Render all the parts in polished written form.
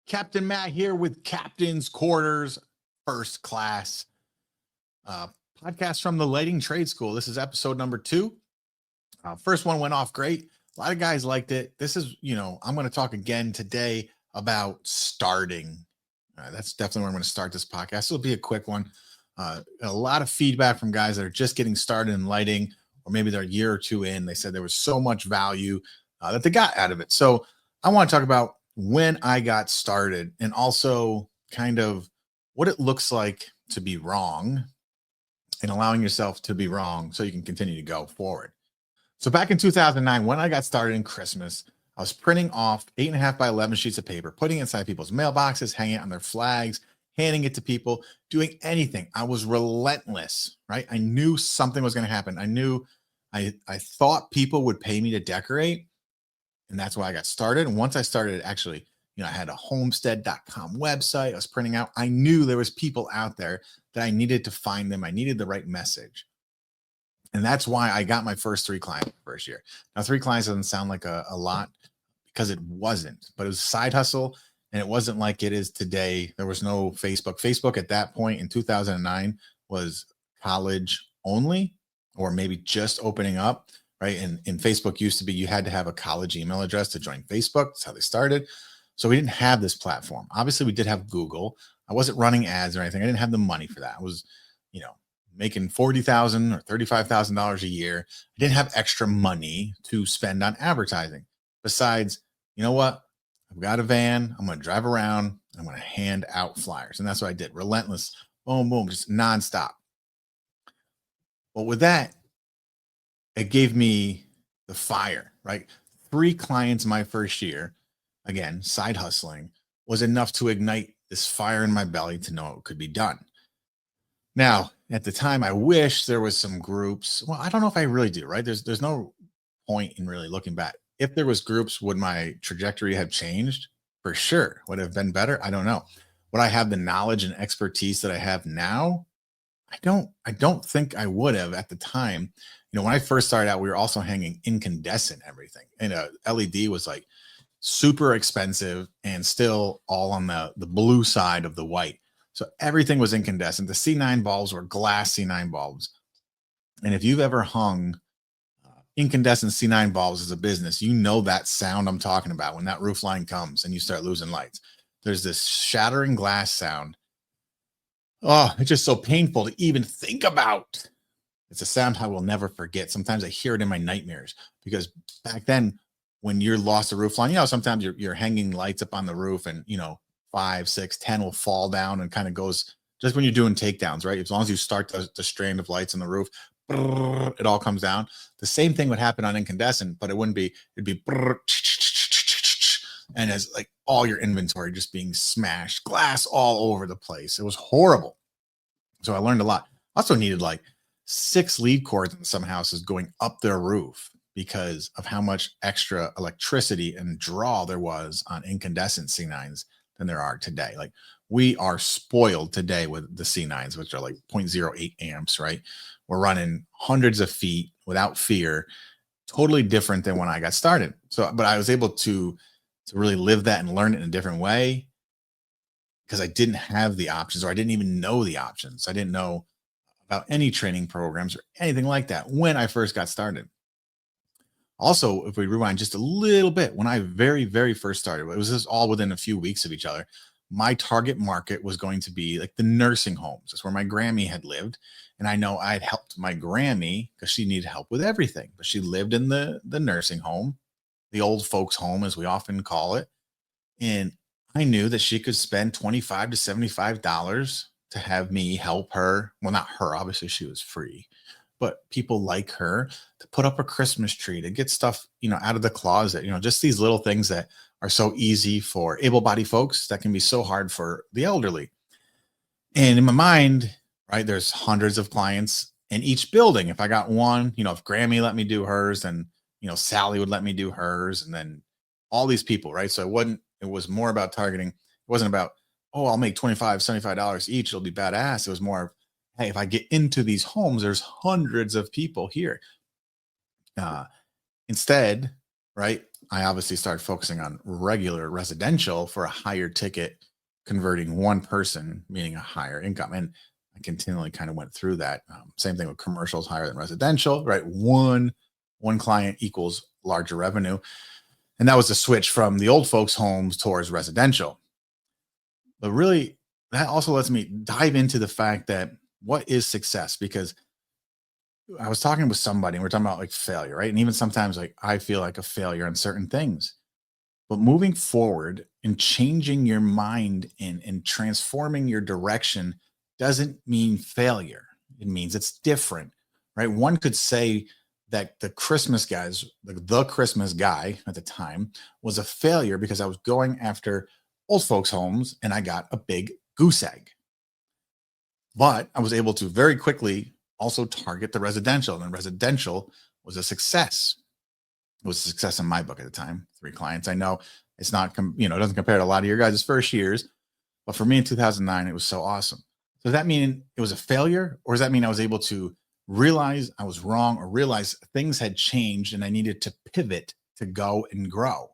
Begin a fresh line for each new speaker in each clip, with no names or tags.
Captain Matt here with Captain's Quarters First Class uh, podcast from the Lighting Trade School. This is episode number 2. First one went off great. A lot of guys liked it. This is, I'm going to talk again today about starting. That's definitely where I'm going to start this podcast. It'll be a quick one. A lot of feedback from guys that are just getting started in lighting, or maybe they're a year or two in. They said there was so much value that they got out of it. So I want to talk about when I got started and also kind of what it looks like to be wrong and allowing yourself to be wrong so you can continue to go forward. So back in 2009, when I got started in Christmas, I was printing off 8.5 by 11 sheets of paper, putting it inside people's mailboxes, hanging it on their flags, handing it to people, doing anything. I was relentless, right? I knew something was going to happen. I thought people would pay me to decorate. And that's why I got started. And once I started, actually, I had a homestead.com website I was printing out. I knew there was people out there that I needed to find them. I needed the right message. And that's why I got my first 3 clients the first year. Now, 3 clients doesn't sound like a lot because it wasn't, but it was a side hustle. And it wasn't like it is today. There was no Facebook. Facebook at that point in 2009 was college only, or maybe just opening up. Right. And Facebook used to be, you had to have a college email address to join Facebook. That's how they started. So we didn't have this platform. Obviously, we did have Google. I wasn't running ads or anything. I didn't have the money for that. I was, making $40,000 or $35,000 a year. I didn't have extra money to spend on advertising. Besides, you know what? I've got a van. I'm going to drive around. I'm going to hand out flyers. And that's what I did. Relentless. Boom, boom, just nonstop. Well, with that, it gave me the fire, right? 3 clients my first year, again, side hustling, was enough to ignite this fire in my belly to know it could be done. Now, at the time, I wish there was some groups. Well, I don't know if I really do, right? There's no point in really looking back. If there was groups, would my trajectory have changed? For sure. Would it have been better? I don't know. Would I have the knowledge and expertise that I have now? I don't think I would have at the time. When I first started out, we were also hanging incandescent everything. And a LED was like super expensive and still all on the blue side of the white. So everything was incandescent. The C9 bulbs were glass C9 bulbs. And if you've ever hung incandescent C9 bulbs as a business, you know that sound I'm talking about when that roof line comes and you start losing lights. There's this shattering glass sound. Oh, it's just so painful to even think about. It's a sound I will never forget. Sometimes I hear it in my nightmares because back then when you're lost a roof line, sometimes you're hanging lights up on the roof and, 5, 6, 10 will fall down and kind of goes just when you're doing takedowns, right? As long as you start the strand of lights on the roof, it all comes down. The same thing would happen on incandescent, but it'd be, and as like all your inventory just being smashed, glass all over the place. It was horrible. So I learned a lot. Also needed like 6 lead cords in some houses going up their roof because of how much extra electricity and draw there was on incandescent C9s than there are today. Like we are spoiled today with the C9s, which are like 0.08 amps, right? We're running hundreds of feet without fear, totally different than when I got started. So, but I was able to really live that and learn it in a different way because I didn't have the options, or I didn't even know the options. I didn't know about any training programs or anything like that when I first got started. Also, if we rewind just a little bit, when I very, very first started, it was just all within a few weeks of each other. My target market was going to be like the nursing homes. That's where my Grammy had lived. And I know I had helped my Grammy because she needed help with everything, but she lived in the nursing home, the old folks home, as we often call it. And I knew that she could spend $25 to $75 to have me help her. Well, not her, obviously she was free, but people like her to put up a Christmas tree, to get stuff, out of the closet, just these little things that are so easy for able-bodied folks that can be so hard for the elderly. And in my mind, right, there's hundreds of clients in each building. If I got one, if Grammy let me do hers, and, Sally would let me do hers, and then all these people, right? So it was more about targeting. It wasn't about, oh, I'll make $25, $75 each. It'll be badass. It was more, hey, if I get into these homes, there's hundreds of people here. Instead, right, I obviously started focusing on regular residential for a higher ticket, converting one person, meaning a higher income. And I continually kind of went through that. Same thing with commercials, higher than residential, right? One client equals larger revenue. And that was the switch from the old folks' homes towards residential. But really, that also lets me dive into the fact that what is success? Because I was talking with somebody and we're talking about like failure, right? And even sometimes like I feel like a failure on certain things. But moving forward and changing your mind and transforming your direction doesn't mean failure. It means it's different, right? One could say that the Christmas guy at the time was a failure because I was going after old folks' homes and I got a big goose egg. But I was able to very quickly also target the residential, and residential was a success. It was a success in my book at the time. 3 clients. I know it's not, it doesn't compare to a lot of your guys' first years, but for me in 2009, it was so awesome. So does that mean it was a failure, or does that mean I was able to realize I was wrong, or realize things had changed and I needed to pivot to go and grow?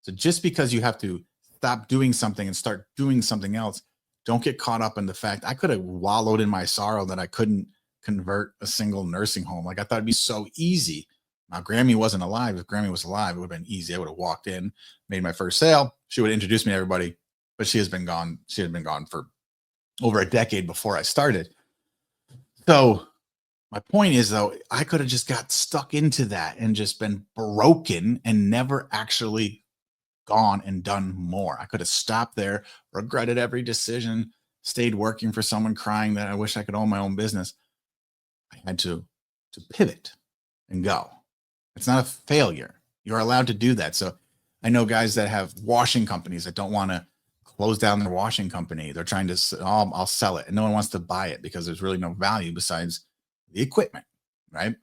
So just because you have to stop doing something and start doing something else, don't get caught up in the fact I could have wallowed in my sorrow that I couldn't convert a single nursing home. Like I thought it'd be so easy. Now, Grammy wasn't alive. If Grammy was alive, it would have been easy. I would have walked in, made my first sale. She would introduce me to everybody, but she has been gone. She had been gone for over a decade before I started. So my point is, though, I could have just got stuck into that and just been broken and never actually gone and done more. I could have stopped there, regretted every decision, stayed working for someone, crying that I wish I could own my own business. I had to pivot and go. It's not a failure. You're allowed to do that. So I know guys that have washing companies that don't want to close down their washing company. They're trying to, oh, I'll sell it. And no one wants to buy it because there's really no value besides the equipment, right?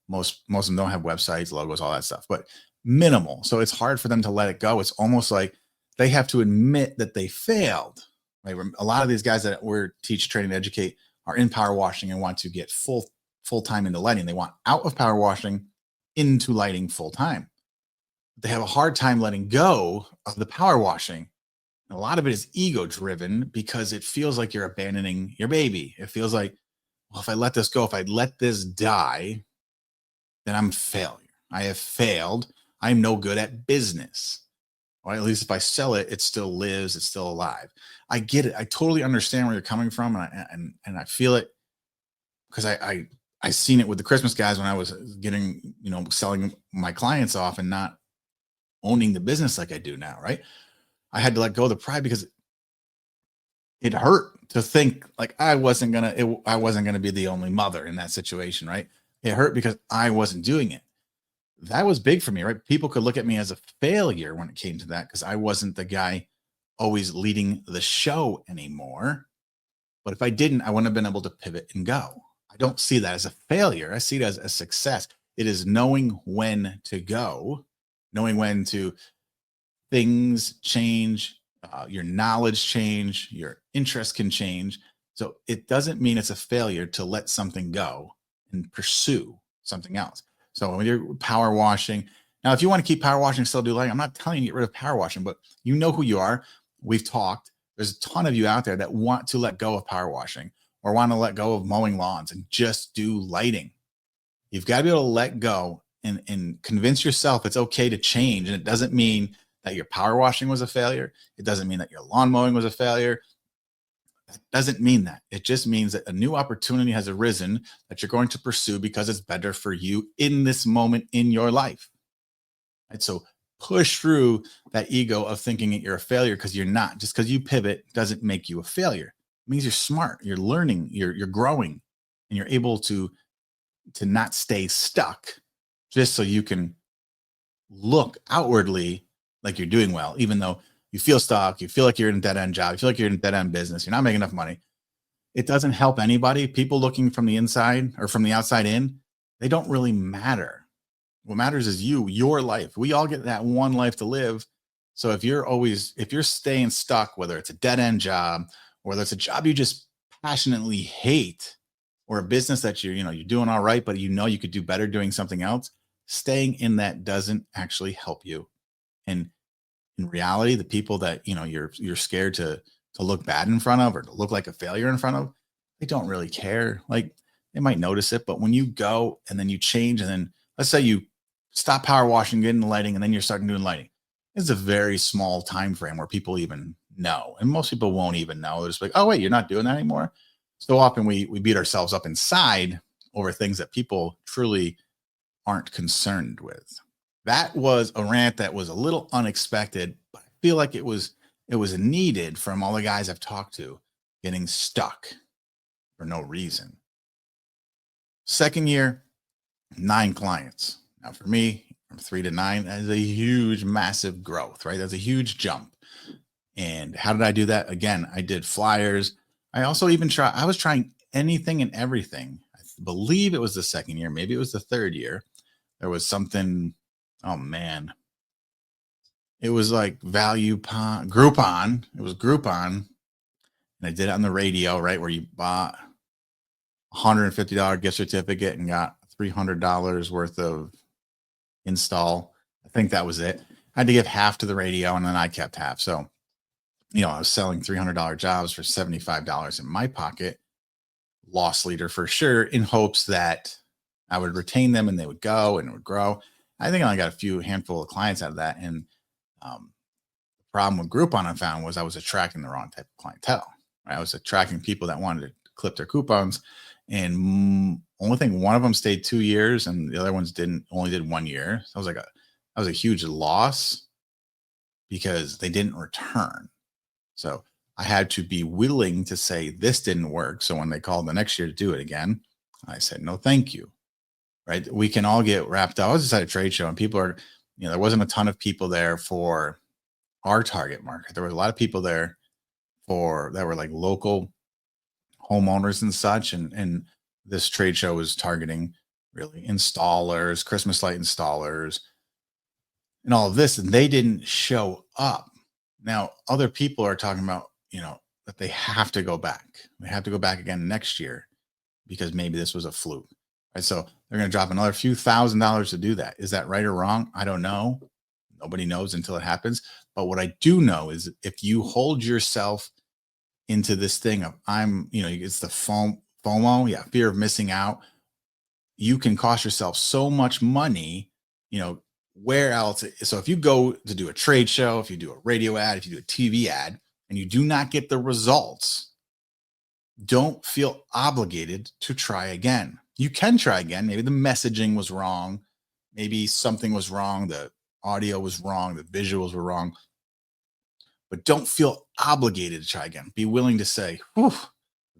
Most of them don't have websites, logos, all that stuff, but minimal. So it's hard for them to let it go. It's almost like they have to admit that they failed. Right? A lot of these guys that we're teach, training, educate are in power washing and want to get full time into lighting. They want out of power washing into lighting full time. They have a hard time letting go of the power washing. And a lot of it is ego driven because it feels like you're abandoning your baby. It feels like, well, if I let this go, if I let this die, then I'm a failure. I have failed. I'm no good at business. Or at least if I sell it, it still lives. It's still alive. I get it. I totally understand where you're coming from, and I feel it because I seen it with the Christmas guys when I was getting, selling my clients off and not owning the business like I do now, right? I had to let go of the pride because it hurt to think like I wasn't gonna be the only mother in that situation, right? It hurt because I wasn't doing it. That was big for me, right? People could look at me as a failure when it came to that because I wasn't the guy always leading the show anymore. But if I didn't, I wouldn't have been able to pivot and go. I don't see that as a failure. I see it as a success. It is knowing when to go, knowing when to things change, your knowledge change, your interest can change. So it doesn't mean it's a failure to let something go and pursue something else. So when you're power washing, now if you want to keep power washing, still do lighting. I'm not telling you to get rid of power washing, but you know who you are. We've talked. There's a ton of you out there that want to let go of power washing or want to let go of mowing lawns and just do lighting. You've got to be able to let go and convince yourself it's okay to change. And it doesn't mean that your power washing was a failure. It doesn't mean that your lawn mowing was a failure. That doesn't mean that. It just means that a new opportunity has arisen that you're going to pursue because it's better for you in this moment in your life. Right? So push through that ego of thinking that you're a failure because you're not. Just because you pivot doesn't make you a failure. It means you're smart, you're learning, you're growing, and you're able to not stay stuck just so you can look outwardly like you're doing well, even though you feel stuck, you feel like you're in a dead end job, you feel like you're in a dead end business, you're not making enough money. It doesn't help anybody. People looking from the inside or from the outside in, they don't really matter. What matters is your life. We all get that one life to live. So if you're staying stuck, whether it's a dead end job, or whether it's a job you just passionately hate, or a business that you're doing all right, but you could do better doing something else, staying in that doesn't actually help you. And in reality, the people that you're scared to look bad in front of or to look like a failure in front of, they don't really care. Like they might notice it, but when you go and then you change, and then let's say you stop power washing, get into lighting, and then you're starting doing lighting. It's a very small time frame where people even know, and most people won't even know. They're just like, oh wait, you're not doing that anymore. So often we beat ourselves up inside over things that people truly aren't concerned with. That was a rant that was a little unexpected, but I feel like it was needed from all the guys I've talked to getting stuck for no reason. Second year, 9 clients. Now for me, from 3 to 9, that is a huge, massive growth, right? That's a huge jump. And how did I do that? Again, I did flyers. I was trying anything and everything. I believe it was the second year, maybe it was the third year. There was something, oh man, it was like Groupon. It was Groupon. And I did it on the radio, right? Where you bought $150 gift certificate and got $300 worth of install. I think that was it. I had to give half to the radio and then I kept half. So, I was selling $300 jobs for $75 in my pocket, loss leader for sure, in hopes that I would retain them and they would go and it would grow. I think I only got a handful of clients out of that. And the problem with Groupon I found was I was attracting the wrong type of clientele. Right? I was attracting people that wanted to clip their coupons. And only thing, one of them stayed 2 years and the other ones only did 1 year. So that was a huge loss because they didn't return. So I had to be willing to say this didn't work. So when they called the next year to do it again, I said, no, thank you. Right. We can all get wrapped up. I was just at a trade show and people are, there wasn't a ton of people there for our target market. There was a lot of people there that were like local homeowners and such. And this trade show was targeting really installers, Christmas light installers, and all of this. And they didn't show up. Now, other people are talking about, that they have to go back. They have to go back again next year because maybe this was a fluke. Right. So they're going to drop another few $1,000s to do that. Is that right or wrong? I don't know. Nobody knows until it happens. But what I do know is if you hold yourself into this thing of it's the FOMO, yeah, fear of missing out, you can cost yourself so much money, where else? So if you go to do a trade show, if you do a radio ad, if you do a TV ad, and you do not get the results, don't feel obligated to try again. You can try again. Maybe the messaging was wrong. Maybe something was wrong. The audio was wrong. The visuals were wrong. But don't feel obligated to try again. Be willing to say, whew,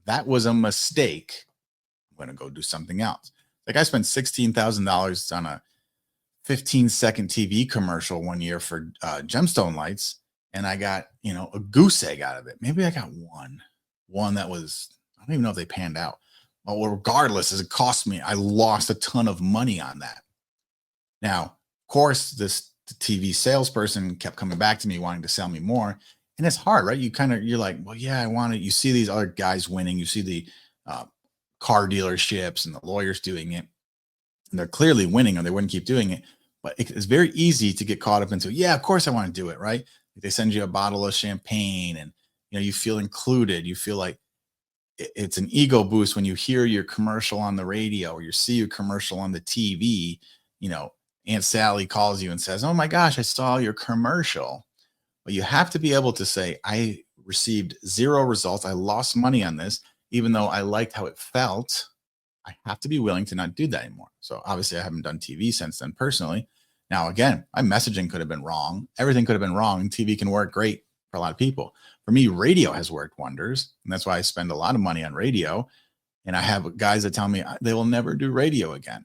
that was a mistake. I'm going to go do something else. Like I spent $16,000 on a 15-second TV commercial 1 year for gemstone lights. And I got, a goose egg out of it. Maybe I got one that was, I don't even know if they panned out. Well, regardless, as it cost me, I lost a ton of money on that. Now, of course, the TV salesperson kept coming back to me wanting to sell me more. And it's hard, right? You're like, well, yeah, I want it. You see these other guys winning. You see the car dealerships and the lawyers doing it. And they're clearly winning or they wouldn't keep doing it. But it's very easy to get caught up into, yeah, of course I want to do it, right? They send you a bottle of champagne and, you feel included. You feel like it's an ego boost when you hear your commercial on the radio or you see your commercial on the TV. Aunt Sally calls you and says, oh my gosh, I saw your commercial. But you have to be able to say, I received 0 results. I lost money on this, even though I liked how it felt. I have to be willing to not do that anymore. So obviously I haven't done TV since then personally. Now, again, my messaging could have been wrong. Everything could have been wrong. And TV can work great for a lot of people. For me, radio has worked wonders. And that's why I spend a lot of money on radio. And I have guys that tell me they will never do radio again.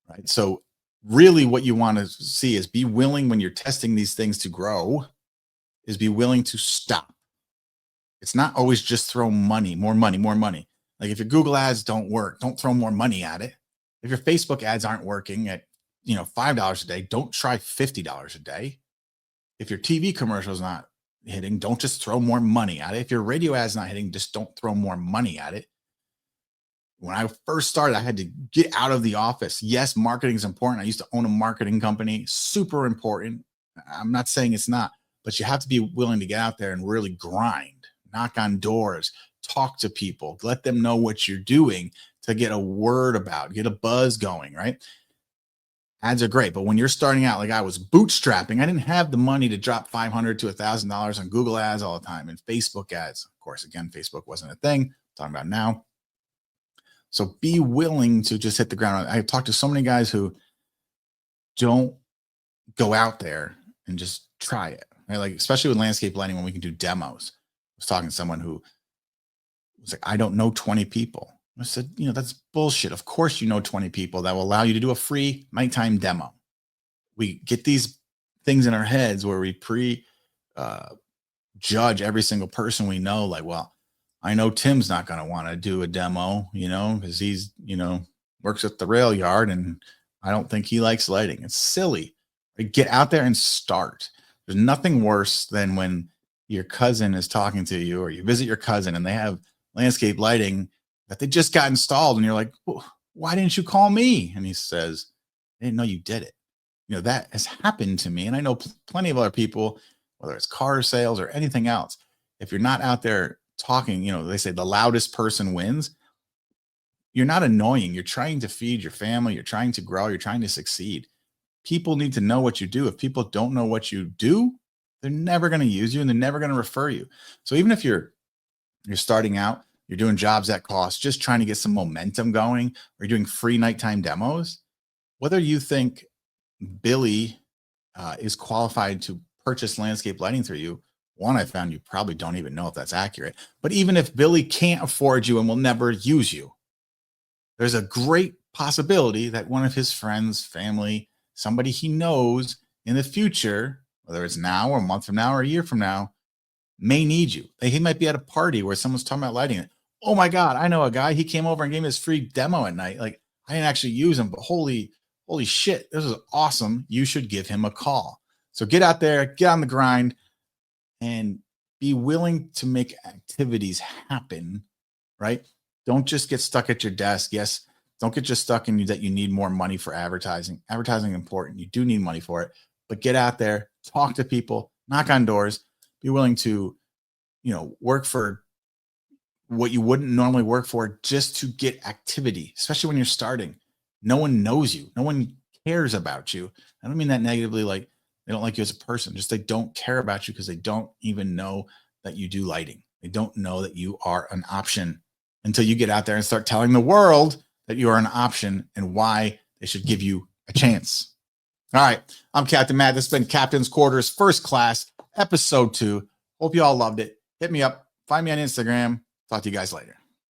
Right. So really what you want to see is be willing when you're testing these things to grow, is be willing to stop. It's not always just throw money, more money, more money. Like if your Google ads don't work, don't throw more money at it. If your Facebook ads aren't working at, $5 a day, don't try $50 a day. If your TV commercial is not hitting, don't just throw more money at it. If your radio ad's not hitting, just don't throw more money at it. When I first started, I had to get out of the office. Yes, marketing is important. I used to own a marketing company, super important. I'm not saying it's not, but you have to be willing to get out there and really grind, knock on doors, talk to people, let them know what you're doing to get a word about, get a buzz going, right? Ads are great, but when you're starting out, like I was bootstrapping, I didn't have the money to drop $500 to $1,000 on Google ads all the time and Facebook ads. Of course, again, Facebook wasn't a thing. I'm talking about now. So be willing to just hit the ground. I've talked to so many guys who don't go out there and just try it. Right? Like, especially with landscape lighting, when we can do demos. I was talking to someone who was like, I don't know 20 people. I said, that's bullshit. Of course, you know 20 people that will allow you to do a free nighttime demo. We get these things in our heads where we judge every single person we know. Like, well, I know Tim's not going to want to do a demo, because he's, works at the rail yard and I don't think he likes lighting. It's silly. Get out there and start. There's nothing worse than when your cousin is talking to you or you visit your cousin and they have landscape lighting that they just got installed. And you're like, well, why didn't you call me? And he says, I didn't know you did it. That has happened to me. And I know plenty of other people, whether it's car sales or anything else. If you're not out there talking, they say the loudest person wins. You're not annoying. You're trying to feed your family. You're trying to grow. You're trying to succeed. People need to know what you do. If people don't know what you do, they're never going to use you and they're never going to refer you. So even if you're starting out, you're doing jobs at cost, just trying to get some momentum going, or you're doing free nighttime demos, whether you think Billy is qualified to purchase landscape lighting through you, one, I found you probably don't even know if that's accurate. But even if Billy can't afford you and will never use you, there's a great possibility that one of his friends, family, somebody he knows in the future, whether it's now or a month from now or a year from now, may need you. He might be at a party where someone's talking about lighting it. Oh my God, I know a guy. He came over and gave me this free demo at night. Like, I didn't actually use him, but holy shit, this is awesome. You should give him a call. So get out there, get on the grind, and be willing to make activities happen, right? Don't just get stuck at your desk. Yes, don't get just stuck in that you need more money for advertising. Advertising is important. You do need money for it, but get out there, talk to people, knock on doors, be willing to, work for what you wouldn't normally work for just to get activity, especially when you're starting. No one knows you. No one cares about you. I don't mean that negatively, like they don't like you as a person, just they don't care about you because they don't even know that you do lighting. They don't know that you are an option until you get out there and start telling the world that you are an option and why they should give you a chance. All right. I'm Captain Matt. This has been Captain's Quarters First Class, episode 2. Hope you all loved it. Hit me up. Find me on Instagram. Talk to you guys later.